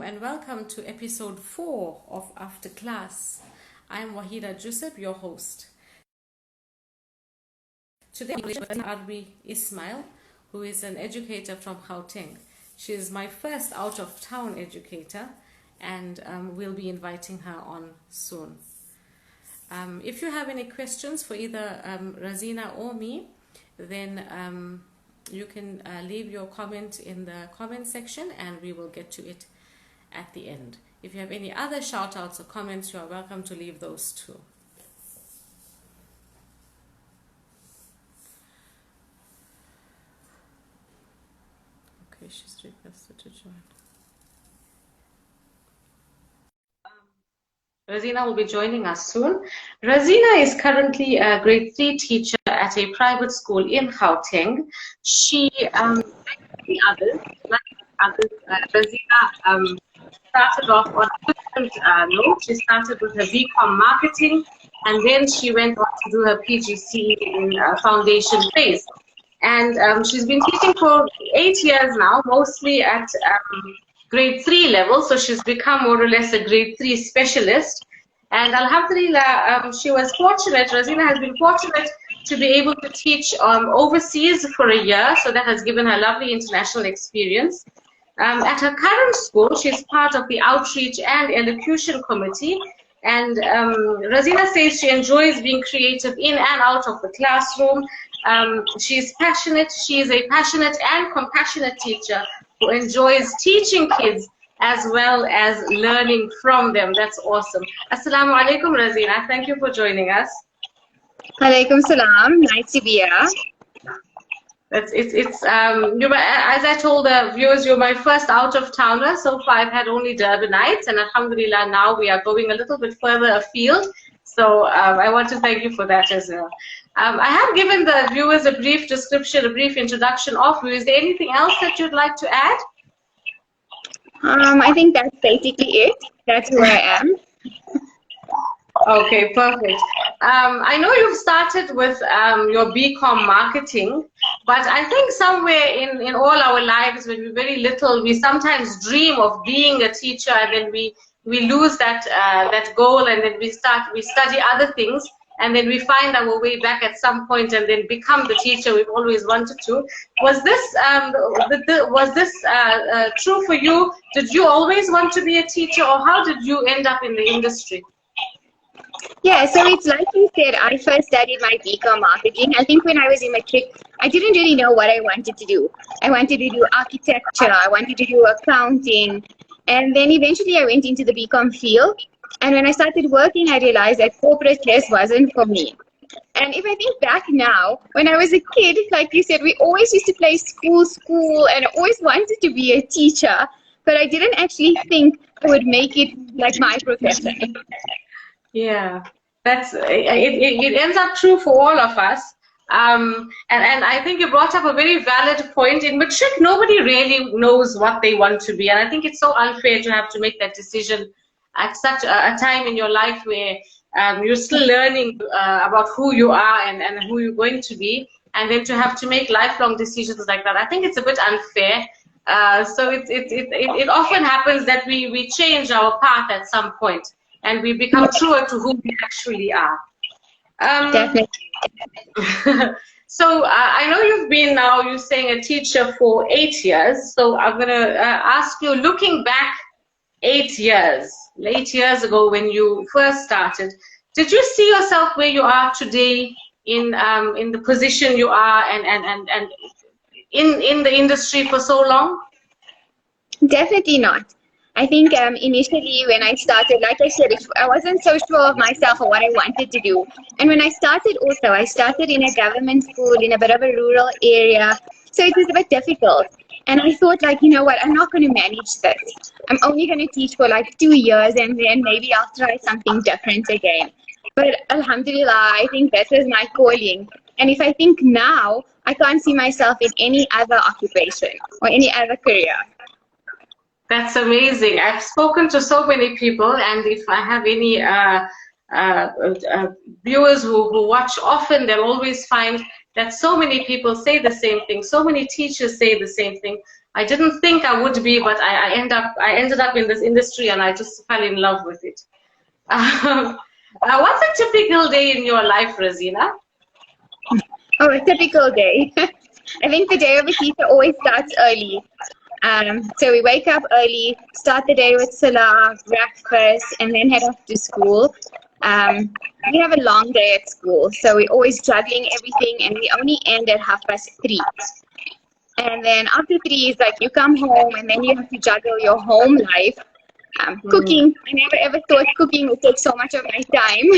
and welcome to episode 4 of After Class. I'm Waheeda Joosab, your host. Today I'm with Arbee Ismail, who is an educator from Gauteng. She is my first out-of-town educator, and we'll be inviting her on soon. If you have any questions for either Razina or me, then you can leave your comment in the comment section and we will get to it at the end. If you have any other shout outs or comments, you are welcome to leave those too. Okay, she's requested to join. Razina will be joining us soon. Razina is currently a grade 3 teacher at a private school in Gauteng. She, like others, Razina started off on a different note. She started with her BCom marketing, and then she went on to do her PGC in foundation phase. And she's been teaching for 8 years now, mostly at grade 3 level. So she's become more or less a grade 3 specialist. And alhamdulillah, she was fortunate, Razina has been fortunate to be able to teach overseas for a year. So that has given her lovely international experience. At her current school, she's part of the outreach and elocution committee. And Razina says she enjoys being creative in and out of the classroom. She's passionate. She is a passionate and compassionate teacher who enjoys teaching kids as well as learning from them. That's awesome. Assalamu alaikum, Razina. Thank you for joining us. Alaikum salam. Nice to be here. As I told the viewers, you're my first out-of-towner. So far, I've had only Durbanites, and alhamdulillah, now we are going a little bit further afield. So I want to thank you for that as well. I have given the viewers a brief description, a brief introduction of you. Is there anything else that you'd like to add? I think that's basically it. That's who I am. Okay, perfect. I know you've started with your BCom marketing, but I think somewhere in all our lives, when we're very little, we sometimes dream of being a teacher, and then we lose that goal, and then we study other things, and then we find our way back at some point, and then become the teacher we've always wanted to. Was this true for you? Did you always want to be a teacher, or how did you end up in the industry? Yeah, so it's like you said, I first studied my BCom marketing. I think when I was in matric, I didn't really know what I wanted to do. I wanted to do architecture, I wanted to do accounting, and then eventually I went into the BCom field. And when I started working, I realized that corporate just wasn't for me. And if I think back now, when I was a kid, like you said, we always used to play school, and I always wanted to be a teacher, but I didn't actually think I would make it like my profession. Yeah, it ends up true for all of us. And I think you brought up a very valid point. In matric, nobody really knows what they want to be. And I think it's so unfair to have to make that decision at such a time in your life where you're still learning about who you are and who you're going to be, and then to have to make lifelong decisions like that. I think it's a bit unfair. So it often happens that we change our path at some point, and we become truer to who we actually are. Definitely. So I know you've been now, you're saying, a teacher for 8 years. So I'm going to ask you, looking back 8 years ago when you first started, did you see yourself where you are today in the position you are and in the industry for so long? Definitely not. I think initially when I started, like I said, I wasn't so sure of myself or what I wanted to do. And when I started also, I started in a government school in a bit of a rural area. So it was a bit difficult. And I thought, like, you know what, I'm not going to manage this. I'm only going to teach for like 2 years, and then maybe I'll try something different again. But alhamdulillah, I think that was my calling. And if I think now, I can't see myself in any other occupation or any other career. That's amazing. I've spoken to so many people, and if I have any viewers who watch often, they'll always find that so many people say the same thing. So many teachers say the same thing. I didn't think I would be, but I ended up in this industry, and I just fell in love with it. What's a typical day in your life, Razina? Oh, a typical day. I think the day of a teacher always starts early. So we wake up early, start the day with salah, breakfast, and then head off to school. We have a long day at school, so we're always juggling everything, and we only end at 3:30. And then after 3 is like you come home, and then you have to juggle your home life. Cooking. I never ever thought cooking would take so much of my time.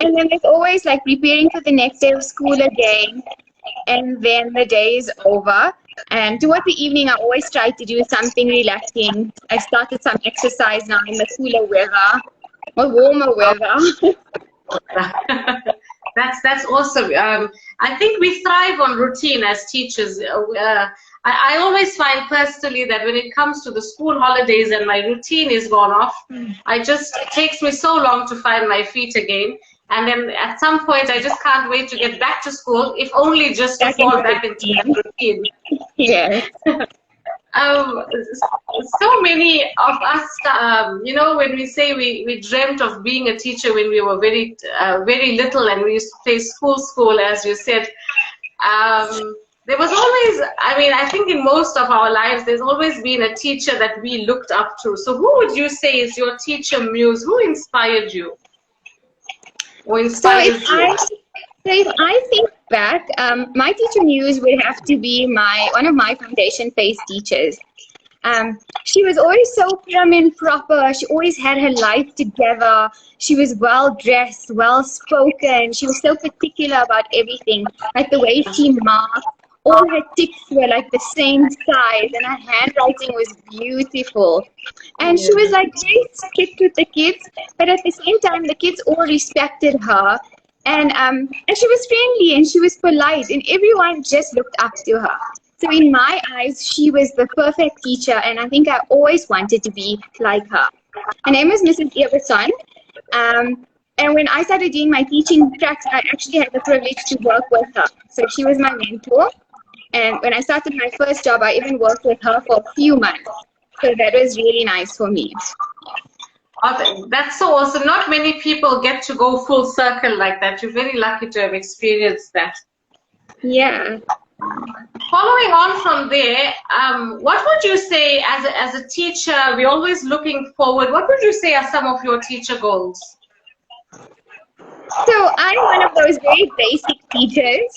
And then there's always like preparing for the next day of school again. And then the day is over. And towards the evening, I always try to do something relaxing. I started some exercise now in the cooler weather or warmer weather. That's awesome. I think we thrive on routine as teachers. I always find personally that when it comes to the school holidays and my routine is gone off, it takes me so long to find my feet again. And then at some point, I just can't wait to get back to school, if only just to fall back into that routine. Yes. So many of us, when we say we dreamt of being a teacher when we were very, very little, and we used to play school, as you said, there was always, I think in most of our lives, there's always been a teacher that we looked up to. So who would you say is your teacher muse? Who inspired you? Or inspires you? So if I think back, my teacher muse would have to be one of my foundation-based teachers. She was always so prim and proper. She always had her life together. She was well-dressed, well-spoken. She was so particular about everything, like the way she marked. All her ticks were like the same size, and her handwriting was beautiful. And she was like very strict with the kids, but at the same time, the kids all respected her. And she was friendly and she was polite, and everyone just looked up to her. So in my eyes, she was the perfect teacher, and I think I always wanted to be like her. Her name is Mrs. Everson. And when I started doing my teaching tracks, I actually had the privilege to work with her. So she was my mentor. And when I started my first job, I even worked with her for a few months. So that was really nice for me. That's so awesome. Not many people get to go full circle like that. You're very lucky to have experienced that. Yeah. Following on from there, what would you say as a teacher, we're always looking forward, what would you say are some of your teacher goals? So I'm one of those very basic teachers.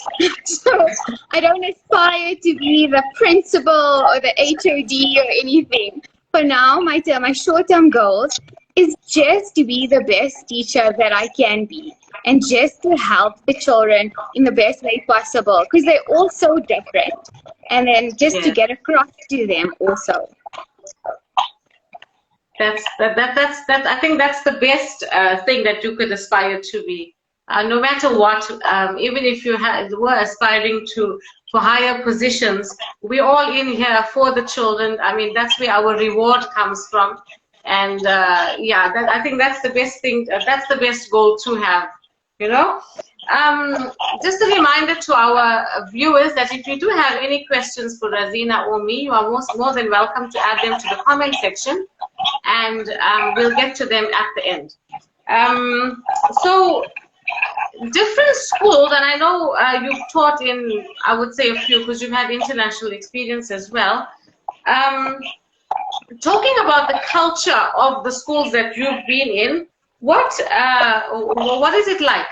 So I don't aspire to be the principal or the HOD or anything. For now, my short-term goals is just to be the best teacher that I can be, and just to help the children in the best way possible, because they're all so different, and then just to get across to them also. I think that's the best thing that you could aspire to be. No matter what, even if you were aspiring for higher positions, we're all in here for the children. That's where our reward comes from. And I think that's the best thing. That's the best goal to have, Just a reminder to our viewers that if you do have any questions for Razina or me, you are more than welcome to add them to the comment section, and we'll get to them at the end. So different schools, and I know you've taught in, I would say, a few, because you've had international experience as well. Talking about the culture of the schools that you've been in, what is it like?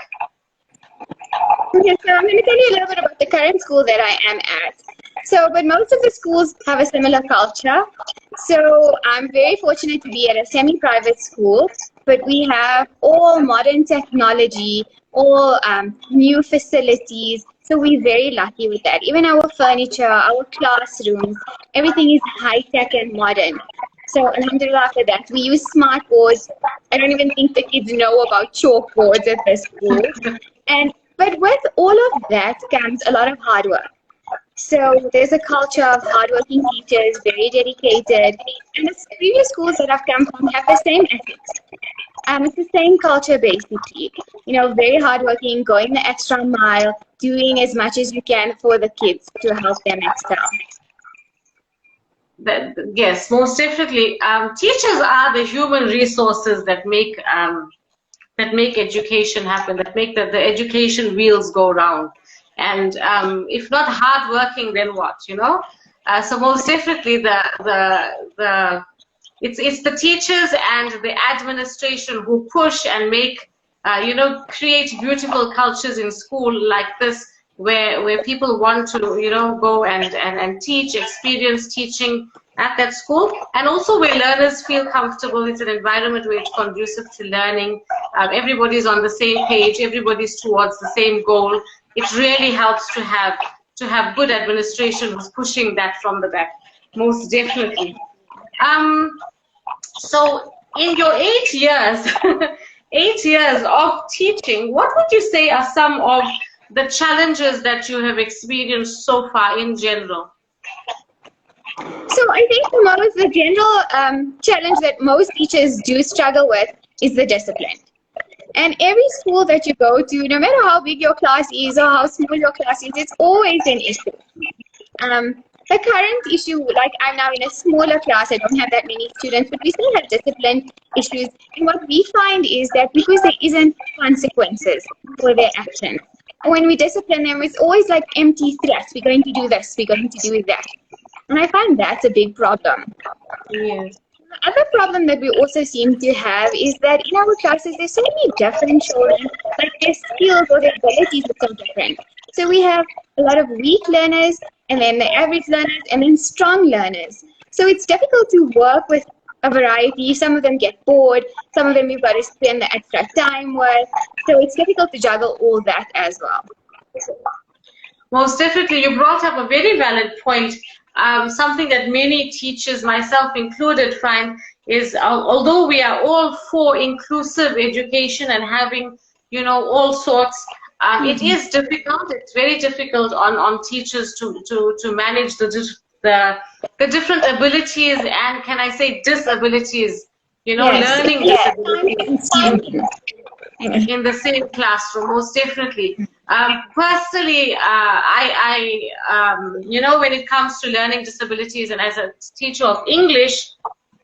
Okay, so I'm going to tell you a little bit about the current school that I am at. But most of the schools have a similar culture. So I'm very fortunate to be at a semi-private school, but we have all modern technology, all new facilities. So we're very lucky with that. Even our furniture, our classrooms, everything is high-tech and modern. So alhamdulillah for that. We use smart boards. I don't even think the kids know about chalkboards at the school. But with all of that comes a lot of hard work. So there's a culture of hardworking teachers, very dedicated. And the previous schools that I've come from have the same ethics. It's the same culture basically. Very hardworking, going the extra mile, doing as much as you can for the kids to help them excel. Yes, most definitely. Teachers are the human resources that make education happen, that make the education wheels go round. And if not hardworking, then what? So most definitely it's the teachers and the administration who push and make create beautiful cultures in school like this, where people want to go and teach, experience teaching at that school, and also where learners feel comfortable. It's an environment where it's conducive to learning. Everybody's on the same page, everybody's towards the same goal. It really helps to have good administration who's pushing that from the back, most definitely. So in your 8 years, 8 years of teaching, what would you say are some of the challenges that you have experienced so far in general? So I think the general challenge that most teachers do struggle with is the discipline. And every school that you go to, no matter how big your class is or how small your class is, it's always an issue. The current issue, like I'm now in a smaller class, I don't have that many students, but we still have discipline issues. And what we find is that because there isn't consequences for their actions, when we discipline them, it's always like empty threats. We're going to do this, we're going to do that. And I find that's a big problem. Yes. The other problem that we also seem to have is that in our classes, there's so many different children, like their skills or their abilities are so different. So we have a lot of weak learners, and then the average learners, and then strong learners. So it's difficult to work with a variety. Some of them get bored, some of them we've got to spend the extra time with. So it's difficult to juggle all that as well. Most definitely, you brought up a very valid point. Something that many teachers, myself included, find is although we are all for inclusive education and having, all sorts, it is difficult. It's very difficult on teachers to manage the different abilities and, can I say, disabilities, learning disabilities in the same classroom, most definitely. Personally, when it comes to learning disabilities and as a teacher of English,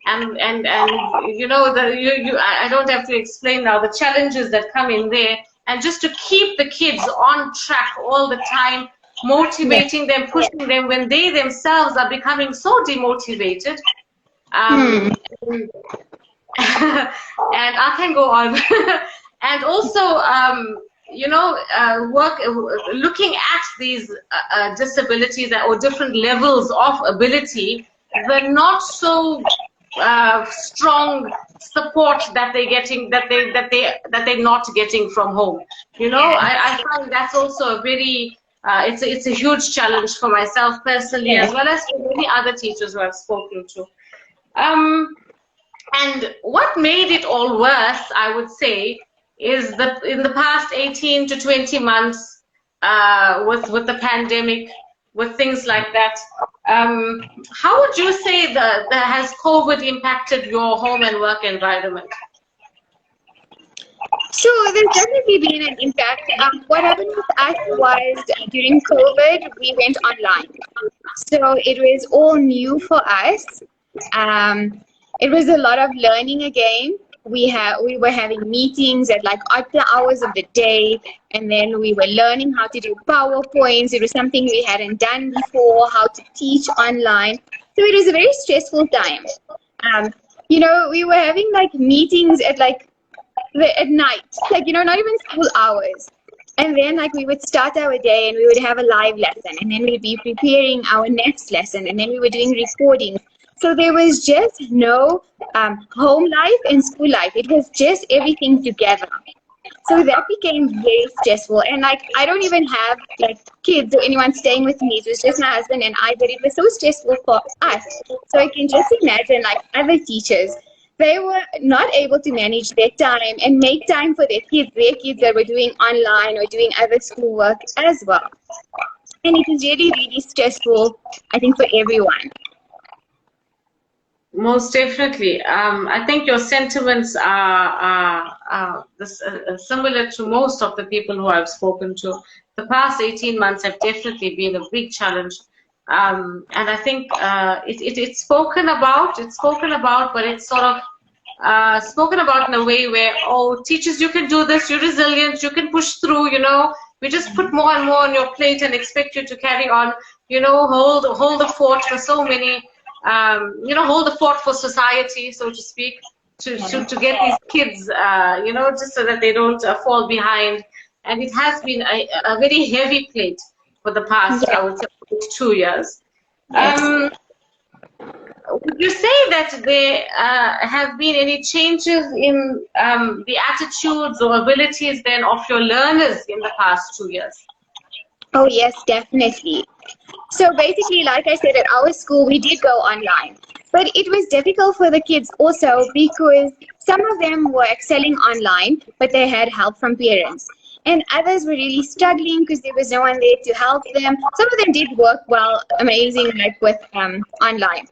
and I don't have to explain now the challenges that come in there, and just to keep the kids on track all the time, motivating them, pushing them when they themselves are becoming so demotivated. And I can go on. And also, looking at these disabilities or different levels of ability, the not so strong support that they're getting, that they're not getting from home. I find that's also a very it's a huge challenge for myself personally, as well as for many other teachers who I've spoken to. And what made it all worse, I would say, is that in the past 18 to 20 months, with the pandemic, with things like that, how would you say that has COVID impacted your home and work environment? So there's definitely been an impact. What happened with us was during COVID, we went online. So it was all new for us. It was a lot of learning again. We were having meetings at like odd hours of the day, and then we were learning how to do PowerPoints. It was something we hadn't done before, how to teach online. So it was a very stressful time. We were having like meetings at night, not even school hours. And then we would start our day and we would have a live lesson, and then we'd be preparing our next lesson, and then we were doing recordings. So there was just no home life and school life. It was just everything together. So that became very stressful. And I don't even have kids or anyone staying with me. It was just my husband and I, but it was so stressful for us. So I can just imagine other teachers. They were not able to manage their time and make time for their kids that were doing online or doing other schoolwork as well. And it was really, really stressful, I think, for everyone. Most definitely. I think your sentiments are similar to most of the people who I've spoken to. The past 18 months have definitely been a big challenge And I think it's spoken about. It's spoken about, but it's sort of spoken about in a way where, oh, teachers, you can do this. You're resilient. You can push through. You know, we just put more and more on your plate and expect you to carry on. You know, hold the fort for so many. You know, hold the fort for society, so to speak, to get these kids, you know, just so that they don't fall behind. And it has been a very heavy plate for the past, I would say, 2 years. Yes. Would you say that there have been any changes in the attitudes or abilities then of your learners in the past 2 years? Oh, yes, definitely. So basically, like I said, at our school, we did go online. But it was difficult for the kids also because some of them were excelling online, but they had help from parents. And others were really struggling because there was no one there to help them. Some of them did work well, amazing, like with online.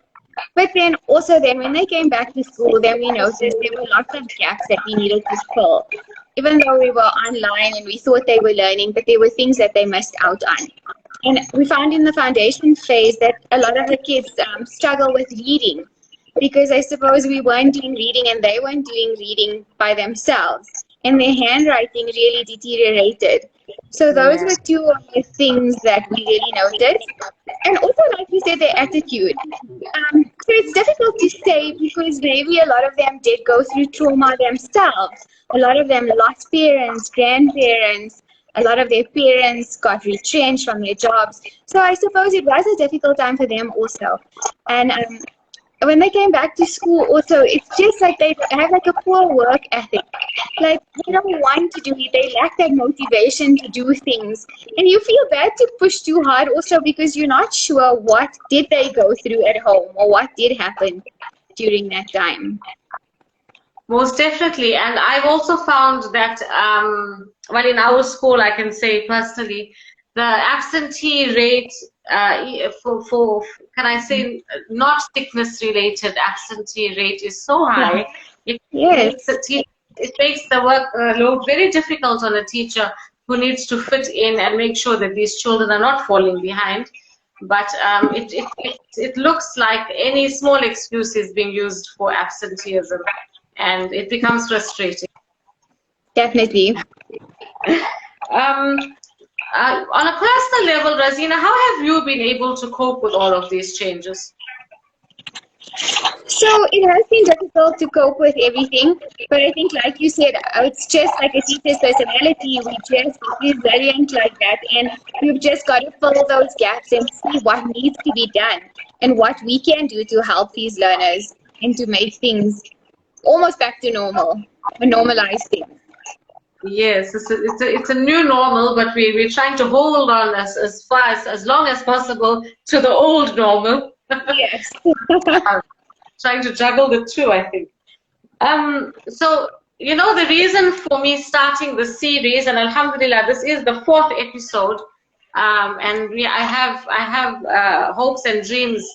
But then also then when they came back to school, then we noticed there were lots of gaps that we needed to fill. Even though we were online and we thought they were learning, but there were things that they missed out on. And we found in the foundation phase that a lot of the kids struggle with reading because I suppose we weren't doing reading and they weren't doing reading by themselves. And their handwriting really deteriorated. So those were two of the things that we really noticed. And also, like you said, their attitude. So it's difficult to say because maybe a lot of them did go through trauma themselves. A lot of them lost parents, grandparents. A lot of their parents got retrenched from their jobs. So I suppose it was a difficult time for them also. And when they came back to school also, it's just like they have like a poor work ethic. Like they don't want to do it. They lack that motivation to do things. And you feel bad to push too hard also because you're not sure what did they go through at home or what did happen during that time. Most definitely. And I've also found that, well, in our school, I can say personally, the absentee rate for can I say not sickness related absentee rate is so high. It makes the workload very difficult on a teacher who needs to fit in and make sure that these children are not falling behind. But it looks like any small excuse is being used for absenteeism, and it becomes frustrating. Definitely. On a personal level, Razina, how have you been able to cope with all of these changes? So it has been difficult to cope with everything, but I think, like you said, it's just like a teacher's personality. We just resilient like that, and we've just got to fill those gaps and see what needs to be done and what we can do to help these learners and to make things almost back to normal, or normalize things. Yes, it's a new normal, but we're trying to hold on as long as possible to the old normal. Yes. Trying to juggle the two, I think. So, you know, the reason for me starting the series, and Alhamdulillah, this is the 4th episode, and I have hopes and dreams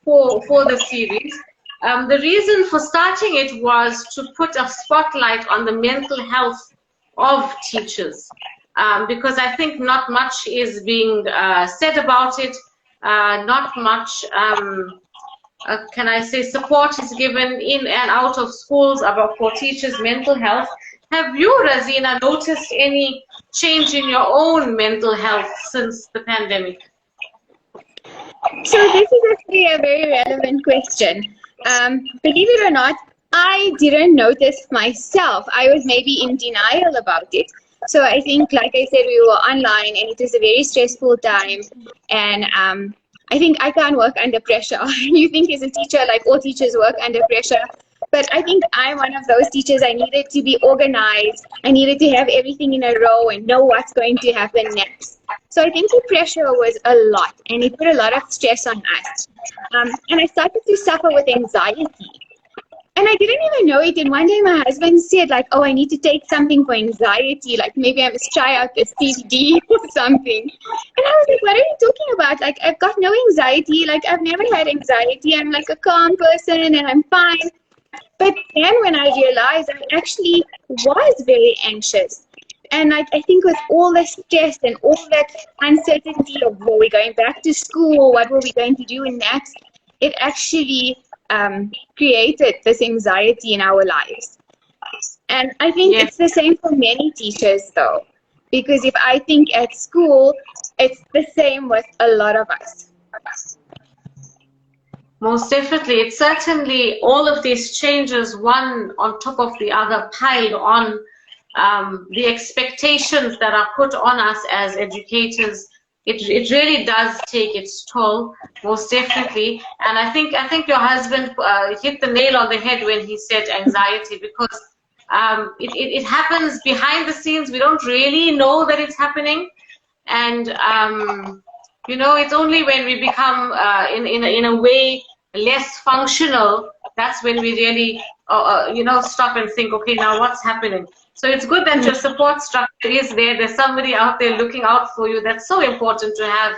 for the series. The reason for starting it was to put a spotlight on the mental health of teachers, because I think not much is being said about it, not much can I say support is given in and out of schools about for teachers' mental health. Have you, Razina, noticed any change in your own mental health since the pandemic? So this is actually a very relevant question. Believe it or not, I didn't notice myself. I was maybe in denial about it. So I think, like I said, we were online and it was a very stressful time. And I think I can't work under pressure. You think as a teacher, like all teachers work under pressure. But I think I'm one of those teachers. I needed to be organized. I needed to have everything in a row and know what's going to happen next. So I think the pressure was a lot and it put a lot of stress on us. And I started to suffer with anxiety. And I didn't even know it. And one day my husband said, like, oh, I need to take something for anxiety. Like, maybe I must try out this CBD or something. And I was like, what are you talking about? Like, I've got no anxiety. Like, I've never had anxiety. I'm like a calm person and I'm fine. But then when I realized I actually was very anxious. And I think with all the stress and all that uncertainty of, well, we're going back to school, what were we going to do next, it actually created this anxiety in our lives. And I think Yes. it's the same for many teachers, though, because if I think at school, it's the same with a lot of us. Most definitely. It's certainly all of these changes, one on top of the other, piled on the expectations that are put on us as educators. It really does take its toll, most definitely. And I think your husband hit the nail on the head when he said anxiety, because it happens behind the scenes. We don't really know that it's happening, and it's only when we become in a way less functional, that's when we really stop and think, okay, now what's happening. So it's good that your support structure is there. There's somebody out there looking out for you. That's so important to have,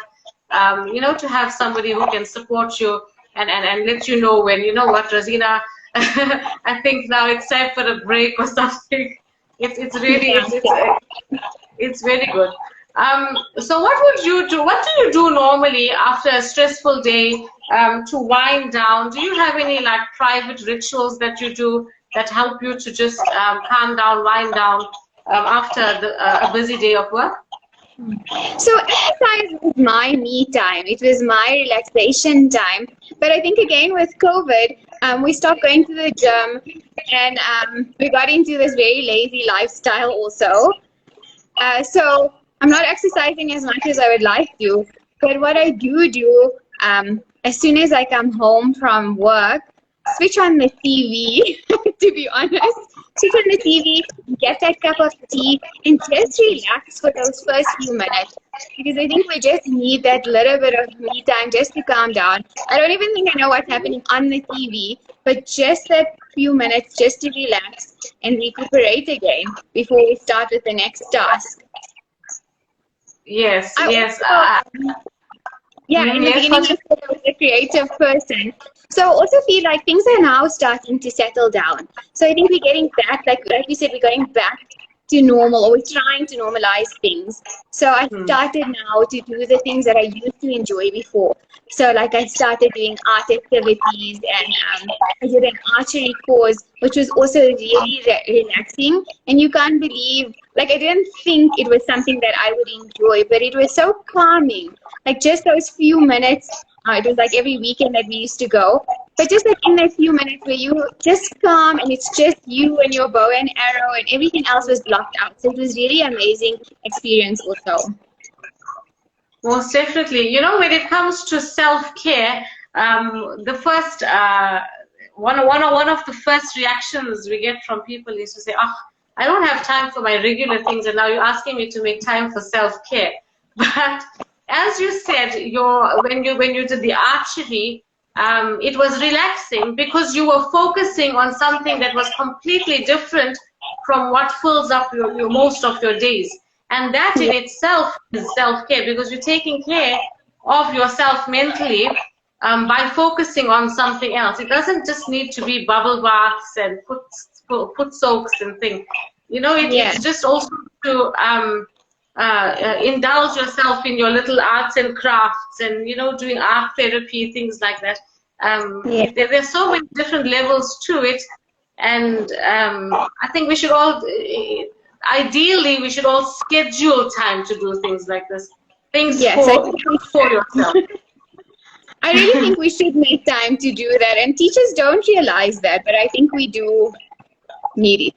to have somebody who can support you and let you know when, you know what, Razina, I think now it's time for a break or something. It's really, it's very good. So what would you do? What do you do normally after a stressful day to wind down? Do you have any like private rituals that you do that help you to just calm down, wind down after a busy day of work? So exercise was my me time. It was my relaxation time. But I think again with COVID, we stopped going to the gym, and we got into this very lazy lifestyle also. So I'm not exercising as much as I would like to. But what I do, as soon as I come home from work, switch on the TV, to be honest. Switch on the TV, get that cup of tea, and just relax for those first few minutes. Because I think we just need that little bit of me time just to calm down. I don't even think I know what's happening on the TV, but just that few minutes just to relax and recuperate again before we start with the next task. Yes, yes. Yeah, in the beginning, I said I was a creative person. So I also feel like things are now starting to settle down. So I think we're getting back, like we said, we're going back to normal, or we're trying to normalize things. So I started now to do the things that I used to enjoy before. So like I started doing art activities, and I did an archery course, which was also really relaxing. And you can't believe, like I didn't think it was something that I would enjoy, but it was so calming. Like just those few minutes, it was like every weekend that we used to go. But just like in that few minutes where you just calm and it's just you and your bow and arrow and everything else was blocked out. So it was really amazing experience also. Most definitely. You know, when it comes to self-care, the first one of the first reactions we get from people is to say, "Oh, I don't have time for my regular things, and now you're asking me to make time for self-care." But as you said, when you did the archery, it was relaxing because you were focusing on something that was completely different from what fills up your most of your days. And that in itself is self-care, because you're taking care of yourself mentally by focusing on something else. It doesn't just need to be bubble baths and foot soaks and things. You know, it's just also to indulge yourself in your little arts and crafts and, you know, doing art therapy, things like that. There's so many different levels to it. And I think we should all... ideally, we should all schedule time to do things like this. Things for yourself. I really think we should make time to do that. And teachers don't realize that, but I think we do need it.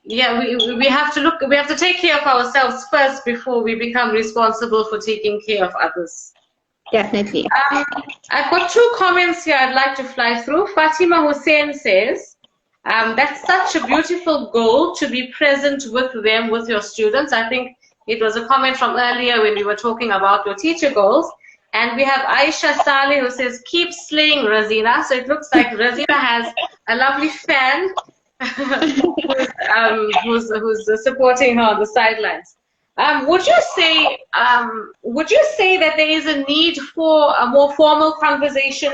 Yeah, we have to take care of ourselves first before we become responsible for taking care of others. Definitely. I've got 2 comments here I'd like to fly through. Fatima Hussein says, that's such a beautiful goal to be present with them, with your students. I think it was a comment from earlier when we were talking about your teacher goals. And we have Aisha Saleh who says, keep slaying, Razina. So it looks like Razina has a lovely fan who's supporting her on the sidelines. Would you say that there is a need for a more formal conversation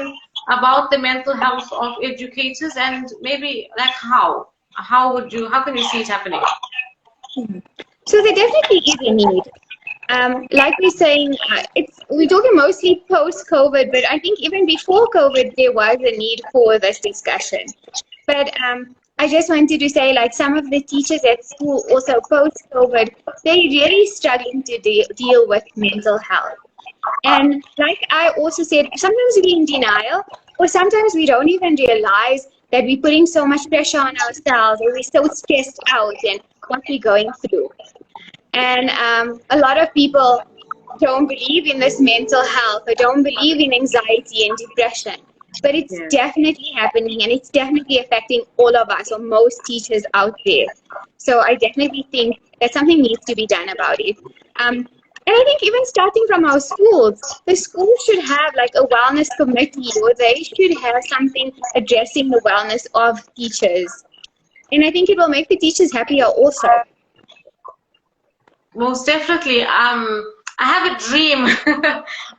about the mental health of educators, and maybe like how can you see it happening? So there definitely is a need. Like we're saying, we're talking mostly post-COVID, but I think even before COVID, there was a need for this discussion. But I just wanted to say, like, some of the teachers at school, also post-COVID, they're really struggling to deal with mental health. And like I also said, sometimes we're in denial, or sometimes we don't even realize that we're putting so much pressure on ourselves, or we're so stressed out and what we're going through. And a lot of people don't believe in this mental health, or don't believe in anxiety and depression. But it's definitely happening, and it's definitely affecting all of us, or most teachers out there. So I definitely think that something needs to be done about it. And I think even starting from our schools, the schools should have like a wellness committee, or they should have something addressing the wellness of teachers. And I think it will make the teachers happier also. Most definitely. I have a dream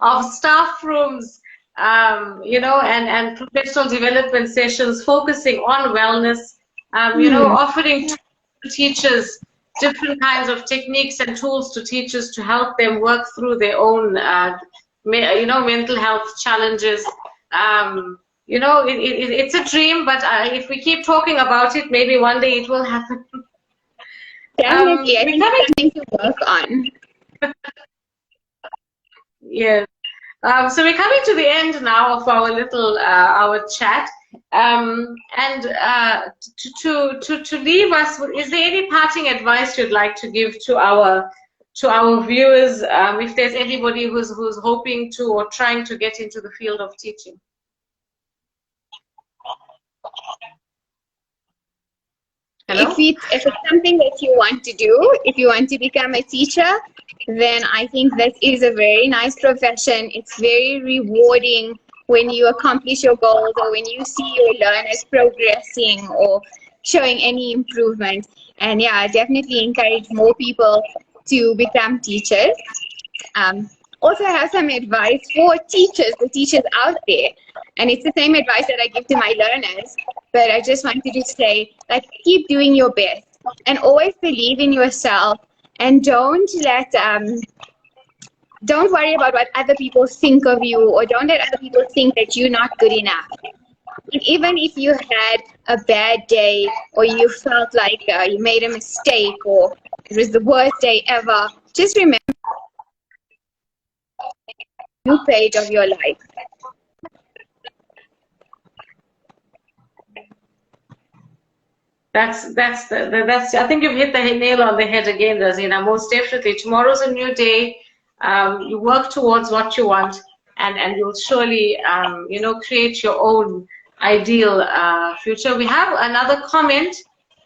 of staff rooms, and professional development sessions focusing on wellness, offering teachers different kinds of techniques and tools to teachers to help them work through their own, mental health challenges. It's a dream, but if we keep talking about it, maybe one day it will happen. Definitely, I think it's something to work on. Yeah. So we're coming to the end now of our little our chat, and to leave us, is there any parting advice you'd like to give to our viewers, if there's anybody who's hoping to or trying to get into the field of teaching? Hello? If it's something that you want to do, if you want to become a teacher, then I think that is a very nice profession. It's very rewarding when you accomplish your goals, or when you see your learners progressing or showing any improvement. And yeah, I definitely encourage more people to become teachers. Also, I have some advice for teachers out there. And it's the same advice that I give to my learners. But I just wanted to say, like, keep doing your best and always believe in yourself, and don't worry about what other people think of you, or don't let other people think that you're not good enough. And even if you had a bad day, or you felt like you made a mistake, or it was the worst day ever, just remember the new page of your life. That's I think you've hit the nail on the head again, Razina. Most definitely, tomorrow's a new day. You work towards what you want, and you'll surely create your own ideal future. We have another comment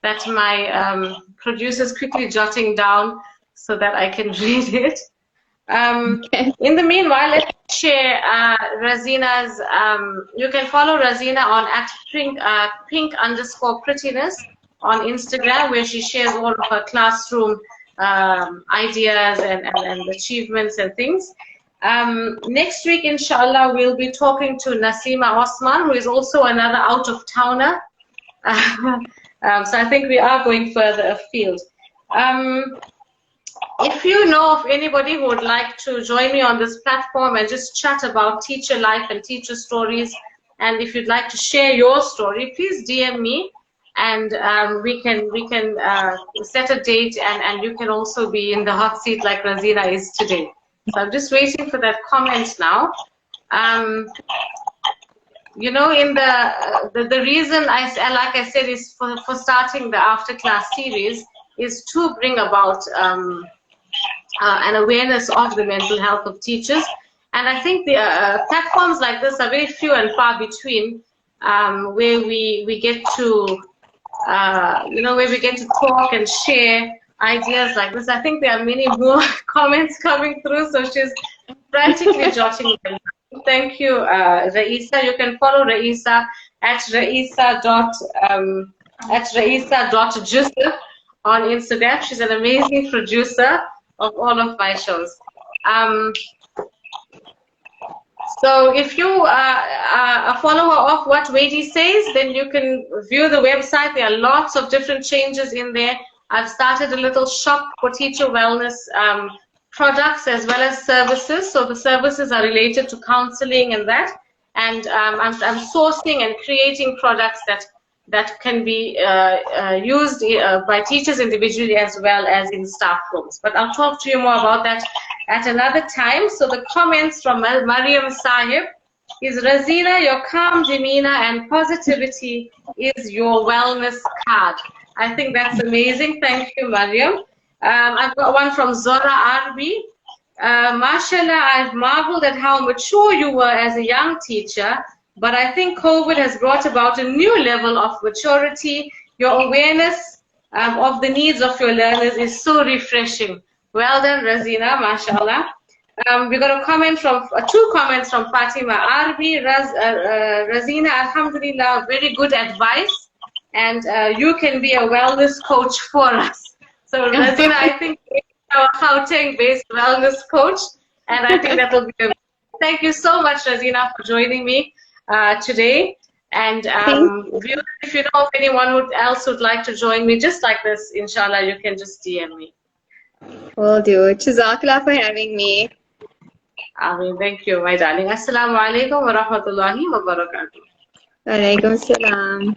that my producer's quickly jotting down so that I can read it. In the meanwhile, let's share Razina's. You can follow Razina on @pink_prettiness on Instagram, where she shares all of her classroom ideas and achievements and things. Next week, inshallah, we'll be talking to Nasima Osman, who is also another out-of-towner. So I think we are going further afield. If you know of anybody who would like to join me on this platform and just chat about teacher life and teacher stories, and if you'd like to share your story, please DM me, and we can set a date, and you can also be in the hot seat like Razina is today. So I'm just waiting for that comment now. In the reason like I said, is for starting the after class series is to bring about an awareness of the mental health of teachers. And I think the platforms like this are very few and far between, where we get to where we get to talk and share ideas like this. I think there are many more comments coming through, so she's frantically jotting them. Thank you, Raisa. You can follow Raisa at Raisa.Joosab on Instagram. She's an amazing producer of all of my shows. So if you are a follower of what Waheeda says, then you can view the website. There are lots of different changes in there. I've started a little shop for teacher wellness products as well as services. So the services are related to counseling and that. And I'm sourcing and creating products that can be used by teachers individually as well as in staff rooms. But I'll talk to you more about that at another time. So the comments from Mariam Sahib is, Razina, your calm demeanor and positivity is your wellness card. I think that's amazing. Thank you, Mariam. I've got one from Zora Arbee. Mashallah, I've marveled at how mature you were as a young teacher, but I think COVID has brought about a new level of maturity. Your awareness of the needs of your learners is so refreshing. Well done, Razina, mashallah. We got a comment from, two comments from Fatima Arbee. Razina, alhamdulillah, very good advice, and you can be a wellness coach for us. So Razina, I think our Gauteng-based wellness coach, and I think that will be amazing. Thank you so much, Razina, for joining me today. And viewers, if you know of anyone else who'd like to join me just like this, inshallah, you can just DM me. Will do. Jazakallah for having me. Ameen. Thank you, my darling. Assalamu alaikum wa rahmatullahi wa barakatuh. Walaikum salam.